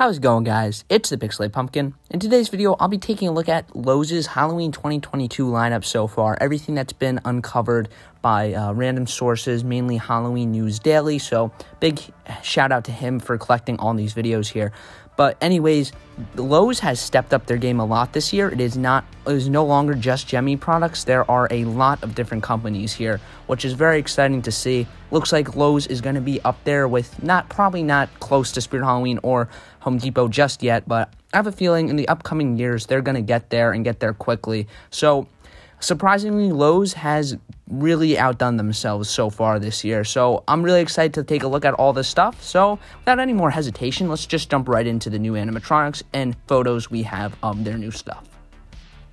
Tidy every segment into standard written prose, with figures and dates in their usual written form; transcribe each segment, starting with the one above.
How's it going, guys? It's the Pixelated Pumpkin. In today's video, I'll be taking a look at Lowe's Halloween 2022 lineup so far. Everything that's been uncovered by random sources, mainly Halloween News Daily. So, big shout out to him for collecting all these videos here. But anyways, Lowe's has stepped up their game a lot this year. It is no longer just Gemmy products. There are a lot of different companies here, which is very exciting to see. Looks like Lowe's is going to be up there with probably not close to Spirit Halloween or Home Depot just yet, but I have a feeling in the upcoming years they're going to get there and get there quickly. So surprisingly, Lowe's has really outdone themselves so far this year. So I'm really excited to take a look at all this stuff. So without any more hesitation, let's just jump right into the new animatronics and photos we have of their new stuff.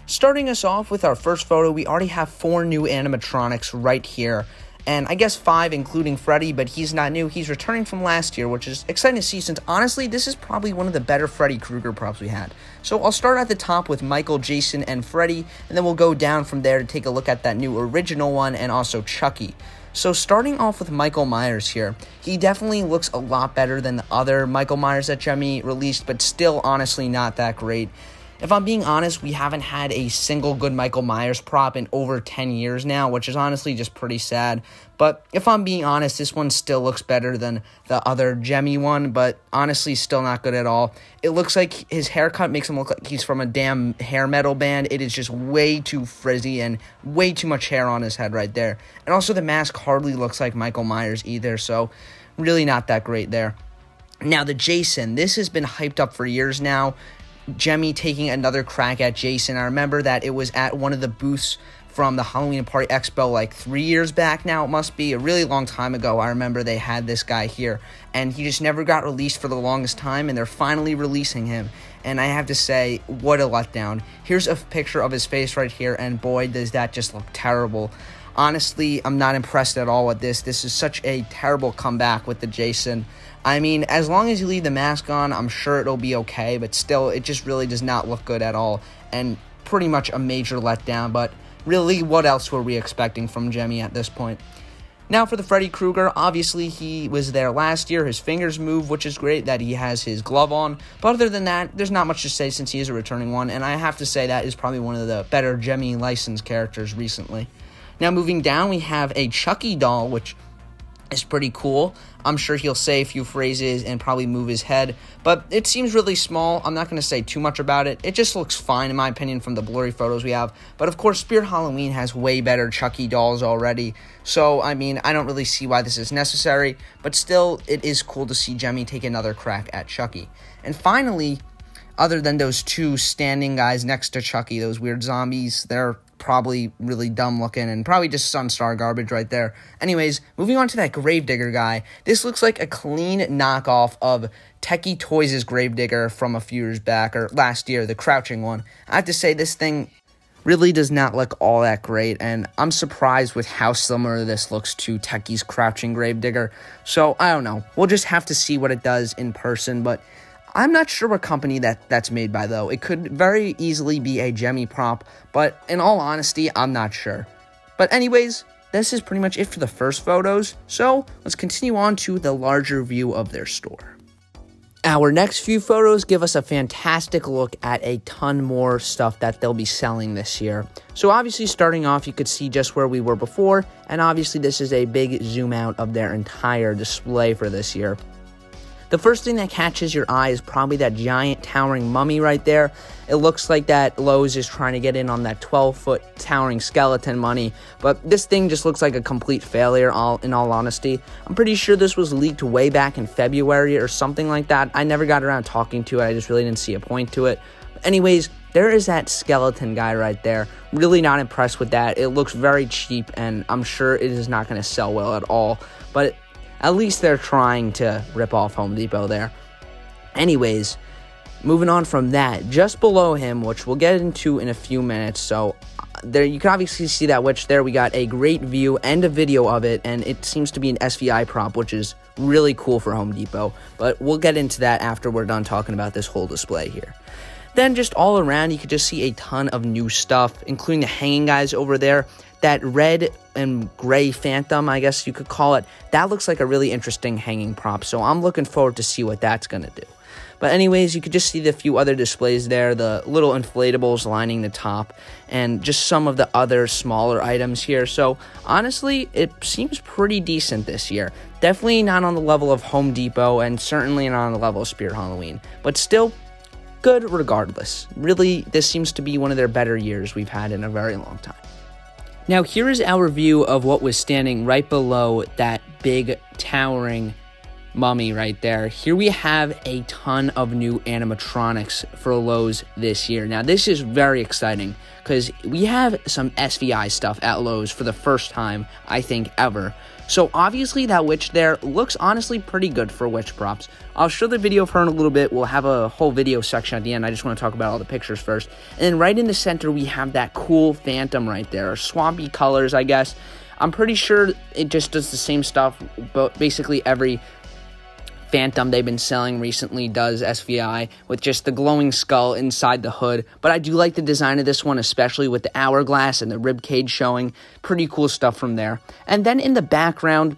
Starting us off with our first photo, we already have 4 new animatronics right here. And I guess 5, including Freddy, but he's not new. He's returning from last year, which is exciting to see since, honestly, this is probably one of the better Freddy Krueger props we had. So I'll start at the top with Michael, Jason, and Freddy, and then we'll go down from there to take a look at that new original one and also Chucky. So starting off with Michael Myers here, he definitely looks a lot better than the other Michael Myers that Gemmy released, but still honestly not that great. If I'm being honest, we haven't had a single good Michael Myers prop in over 10 years now, which is honestly just pretty sad. But if I'm being honest, this one still looks better than the other Gemmy one, but honestly still not good at all. It looks like his haircut makes him look like he's from a damn hair metal band. It is just way too frizzy and way too much hair on his head right there. And also the mask hardly looks like Michael Myers either, so really not that great there. Now the Jason, this has been hyped up for years now. Gemmy taking another crack at Jason. I remember that it was at one of the booths from the Halloween Party Expo like 3 years back now. It must be a really long time ago. I remember they had this guy here, and he just never got released for the longest time, and they're finally releasing him. And I have to say, what a letdown. Here's a picture of his face right here, and boy, does that just look terrible. Honestly, I'm not impressed at all with this. This is such a terrible comeback with the Jason. I mean, as long as you leave the mask on, I'm sure it'll be okay, but still, it just really does not look good at all, and pretty much a major letdown, but really, what else were we expecting from Gemmy at this point? Now for the Freddy Krueger, obviously he was there last year, his fingers move, which is great that he has his glove on, but other than that, there's not much to say since he is a returning one, and I have to say that is probably one of the better Gemmy licensed characters recently. Now moving down, we have a Chucky Doll, which is pretty cool. I'm sure he'll say a few phrases and probably move his head, but it seems really small. I'm not going to say too much about it. It just looks fine, in my opinion, from the blurry photos we have. But of course, Spirit Halloween has way better Chucky dolls already, so I mean, I don't really see why this is necessary, but still, it is cool to see Gemmy take another crack at Chucky. And finally, other than those 2 standing guys next to Chucky, those weird zombies, they're probably really dumb looking and probably just Sunstar garbage right there. Anyways, moving on to that Gravedigger guy. This looks like a clean knockoff of Techie Toys' Gravedigger from a few years back, or last year, the crouching one. I have to say, this thing really does not look all that great, and I'm surprised with how similar this looks to Techie's crouching Gravedigger. So, I don't know. We'll just have to see what it does in person, but I'm not sure what company that's made by, though. It could very easily be a Gemmy prop, but in all honesty, I'm not sure. But anyways, this is pretty much it for the first photos, so let's continue on to the larger view of their store. Our next few photos give us a fantastic look at a ton more stuff that they'll be selling this year. So obviously starting off, you could see just where we were before, and obviously this is a big zoom out of their entire display for this year. The first thing that catches your eye is probably that giant towering mummy right there. It looks like that Lowe's is trying to get in on that 12-foot towering skeleton money, but this thing just looks like a complete failure, in all honesty. I'm pretty sure this was leaked way back in February or something like that. I never got around talking to it. I just really didn't see a point to it. But anyways, there is that skeleton guy right there. Really not impressed with that. It looks very cheap, and I'm sure it is not going to sell well at all, but at least they're trying to rip off Home Depot there. Anyways, moving on from that, just below him, which we'll get into in a few minutes, so there you can obviously see that witch there. We got a great view and a video of it, and it seems to be an SVI prop, which is really cool for Home Depot, but we'll get into that after we're done talking about this whole display here. Then just all around, you could just see a ton of new stuff, including the hanging guys over there. That red and gray phantom, I guess you could call it, that looks like a really interesting hanging prop, so I'm looking forward to see what that's going to do. But anyways, you could just see the few other displays there, the little inflatables lining the top, and just some of the other smaller items here. So honestly, it seems pretty decent this year. Definitely not on the level of Home Depot, and certainly not on the level of Spirit Halloween, but still good regardless. Really, this seems to be one of their better years we've had in a very long time. Now, here is our view of what was standing right below that big towering mummy right there. Here we have a ton of new animatronics for Lowe's this year. Now, this is very exciting because we have some SVI stuff at Lowe's for the first time, I think, ever. So obviously that witch there looks honestly pretty good for witch props. I'll show the video of her in a little bit. We'll have a whole video section at the end. I just want to talk about all the pictures first. And then right in the center, we have that cool phantom right there. Swampy colors, I guess. I'm pretty sure it just does the same stuff, but basically every Phantom they've been selling recently does SVI with just the glowing skull inside the hood. But I do like the design of this one, especially with the hourglass and the rib cage showing. Pretty cool stuff from there. And then in the background,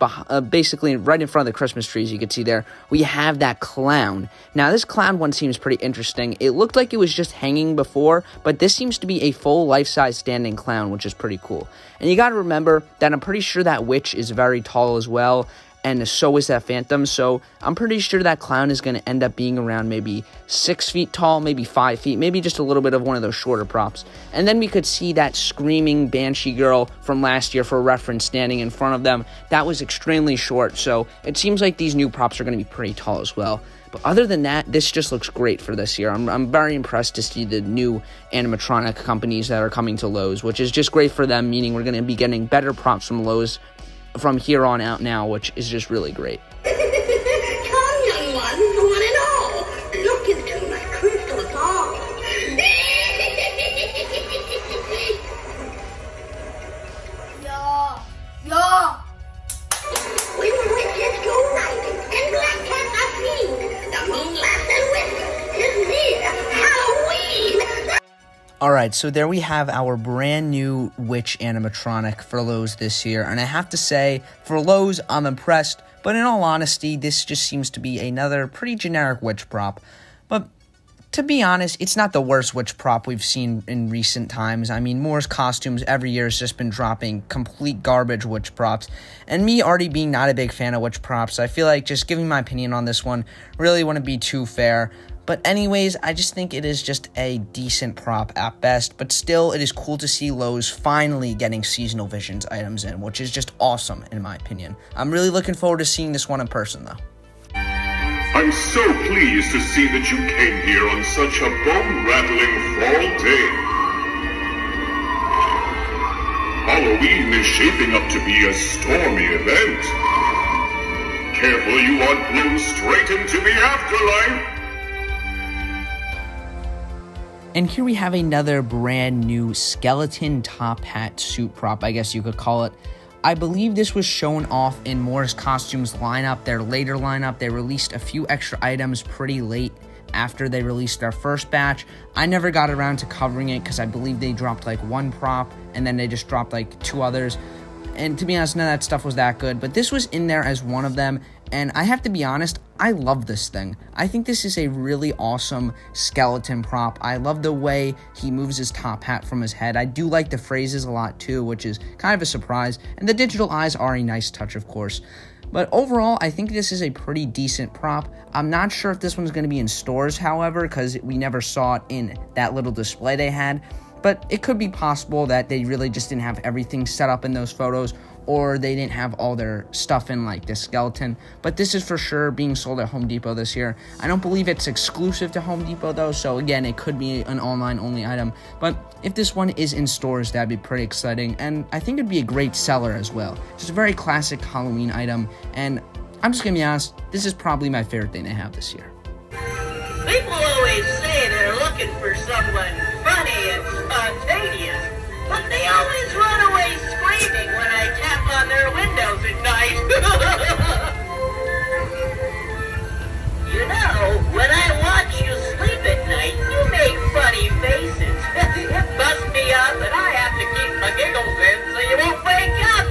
basically right in front of the Christmas trees, you can see there, we have that clown. Now this clown one seems pretty interesting. It looked like it was just hanging before, but this seems to be a full life-size standing clown, which is pretty cool. And you got to remember that I'm pretty sure that witch is very tall as well, and so is that phantom, so I'm pretty sure that clown is going to end up being around maybe 6 feet tall, maybe 5 feet, maybe just a little bit of one of those shorter props. And then we could see that screaming banshee girl from last year, for reference, standing in front of them. That was extremely short, so it seems like these new props are going to be pretty tall as well. But other than that, this just looks great for this year. I'm very impressed to see the new animatronic companies that are coming to Lowe's, which is just great for them, meaning we're going to be getting better props from Lowe's from here on out now, which is just really great. Come, young one and all. Look into my crystal ball. Yeah. When witches go riding and black cats are seen, the moon laughs and whispers, 'tis near Halloween. Alright, so there we have our brand new witch animatronic for Lowe's this year, and I have to say, for Lowe's, I'm impressed, but in all honesty, this just seems to be another pretty generic witch prop. But to be honest, it's not the worst witch prop we've seen in recent times. I mean, Moore's Costumes every year has just been dropping complete garbage witch props, and me already being not a big fan of witch props, I feel like just giving my opinion on this one really wouldn't be too fair. But anyways, I just think it is just a decent prop at best, but still, it is cool to see Lowe's finally getting seasonal visions items in, which is just awesome, in my opinion. I'm really looking forward to seeing this one in person, though. I'm so pleased to see that you came here on such a bone-rattling fall day. Halloween is shaping up to be a stormy event. Careful, you aren't blown straight into the afterlife. And here we have another brand new skeleton top hat suit prop, I guess you could call it. I believe this was shown off in Moore's Costumes lineup, their later lineup. They released a few extra items pretty late after they released their first batch. I never got around to covering it because I believe they dropped like one prop and then they just dropped like two others. And to be honest, none of that stuff was that good, but this was in there as one of them. And I have to be honest, I love this thing. I think this is a really awesome skeleton prop. I love the way he moves his top hat from his head. I do like the phrases a lot too, which is kind of a surprise. And the digital eyes are a nice touch, of course. But overall, I think this is a pretty decent prop. I'm not sure if this one's going to be in stores, however, because we never saw it in that little display they had. But it could be possible that they really just didn't have everything set up in those photos, or they didn't have all their stuff in like this skeleton. But this is for sure being sold at Home Depot this year. I don't believe it's exclusive to Home Depot though, so again, it could be an online only item. But if this one is in stores, that'd be pretty exciting, and I think it'd be a great seller as well. Just a very classic Halloween item, and I'm just gonna be honest, this is probably my favorite thing they have this year. People always say they're looking for someone funny and spontaneous, but they always run away screaming when I tap on their windows at night. You know, when I watch you sleep at night, you make funny faces. It busts me up and I have to keep my giggles in so you won't wake up.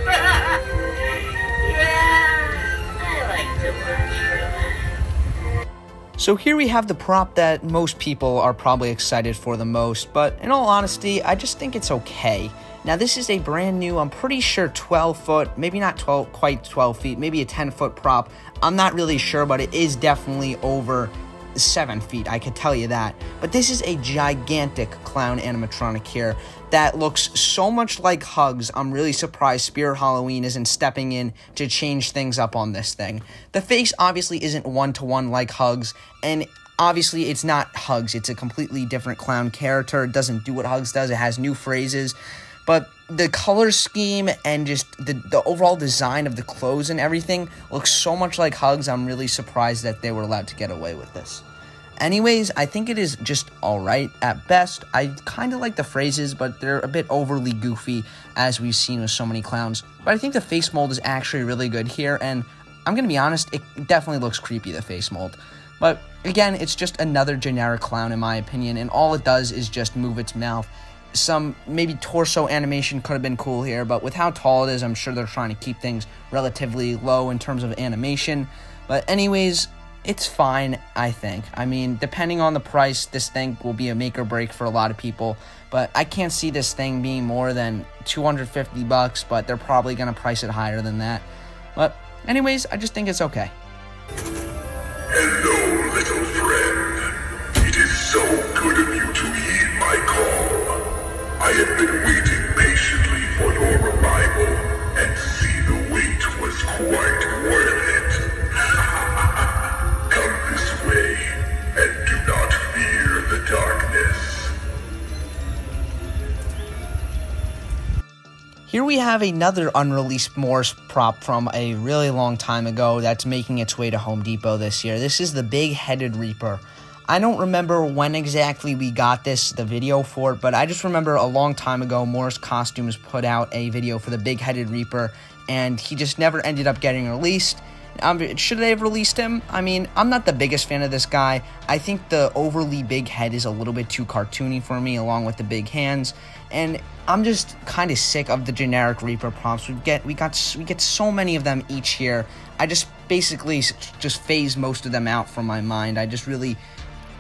Yeah, I like to watch you. So here we have the prop that most people are probably excited for the most, but in all honesty, I just think it's okay. Now this is a brand new, I'm pretty sure 12 foot, maybe not quite 12 feet, maybe a 10-foot prop. I'm not really sure, but it is definitely over 7 feet, I could tell you that. But this is a gigantic clown animatronic here that looks so much like Hugs. I'm really surprised Spirit Halloween isn't stepping in to change things up on this thing. The face obviously isn't one-to-one like Hugs, and obviously it's not Hugs. It's a completely different clown character. It doesn't do what Hugs does. It has new phrases. But the color scheme and just the overall design of the clothes and everything looks so much like Hugs. I'm really surprised that they were allowed to get away with this. Anyways, I think it is just alright at best. I kind of like the phrases, but they're a bit overly goofy, as we've seen with so many clowns. But I think the face mold is actually really good here, and I'm going to be honest, it definitely looks creepy, the face mold. But again, it's just another generic clown in my opinion, and all it does is just move its mouth. Some maybe torso animation could have been cool here, but with how tall it is, I'm sure they're trying to keep things relatively low in terms of animation. But anyways, it's fine, I think. I mean, depending on the price, this thing will be a make or break for a lot of people. But I can't see this thing being more than $250, but they're probably going to price it higher than that. But anyways, I just think it's okay. Hello, little friend. It is so good of you to heed my call. I have been waiting patiently for your arrival, and see the wait was quite worth it. Come this way, and do not fear the darkness. Here we have another unreleased Morse prop from a really long time ago that's making its way to Home Depot this year. This is the Big-Headed Reaper. I don't remember when exactly we got the video for it, but I just remember a long time ago, Morse Costumes put out a video for the Big-Headed Reaper, and he just never ended up getting released. Should they have released him? I mean, I'm not the biggest fan of this guy. I think the overly big head is a little bit too cartoony for me, along with the big hands, and I'm just kind of sick of the generic Reaper props. We get so many of them each year. I just basically just phase most of them out from my mind. I just really,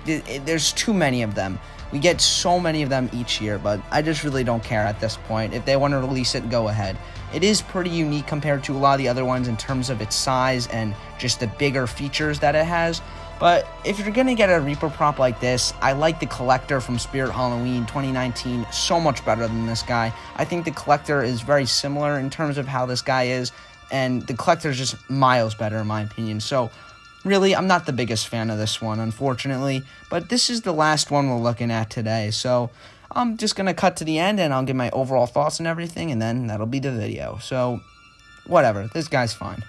there's too many of them. We get so many of them each year, but I just really don't care at this point. If they want to release it, go ahead. It is pretty unique compared to a lot of the other ones in terms of its size and just the bigger features that it has. But if you're going to get a Reaper prop like this, I like the Collector from Spirit Halloween 2019 so much better than this guy. I think the Collector is very similar in terms of how this guy is, and the Collector is just miles better in my opinion. So really, I'm not the biggest fan of this one, unfortunately, but this is the last one we're looking at today, so I'm just going to cut to the end, and I'll give my overall thoughts and everything, and then that'll be the video. So, whatever, this guy's fine.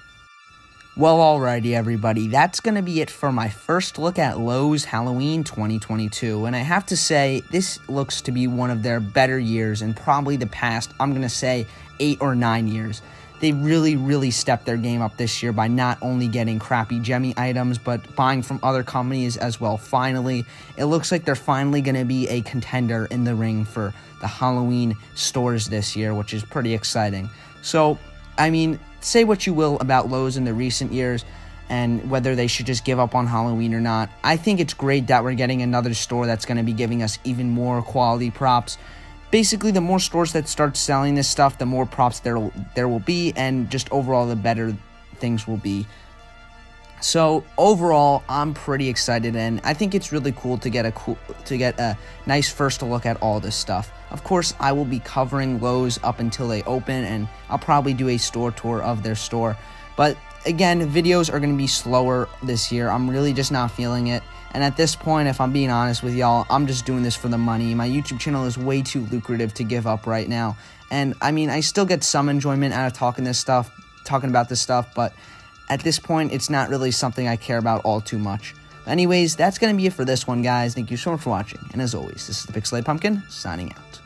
Well, alrighty, everybody, that's going to be it for my first look at Lowe's Halloween 2022, and I have to say, this looks to be one of their better years, and probably the past, I'm going to say, 8 or 9 years. They really stepped their game up this year by not only getting crappy Gemmy items, but buying from other companies as well. Finally, it looks like they're finally going to be a contender in the ring for the Halloween stores this year, which is pretty exciting. So, I mean, say what you will about Lowe's in the recent years and whether they should just give up on Halloween or not. I think it's great that we're getting another store that's going to be giving us even more quality props. Basically, the more stores that start selling this stuff, the more props there will be, and just overall, the better things will be. So overall, I'm pretty excited, and I think it's really cool to get a nice first look at all this stuff. Of course, I will be covering Lowe's up until they open, and I'll probably do a store tour of their store. But again, videos are going to be slower this year. I'm really just not feeling it. And at this point, if I'm being honest with y'all, I'm just doing this for the money. My YouTube channel is way too lucrative to give up right now. And I mean, I still get some enjoyment out of talking about this stuff, but at this point, it's not really something I care about all too much. Anyways, that's going to be it for this one, guys. Thank you so much for watching. And as always, this is the Pixelated Pumpkin, signing out.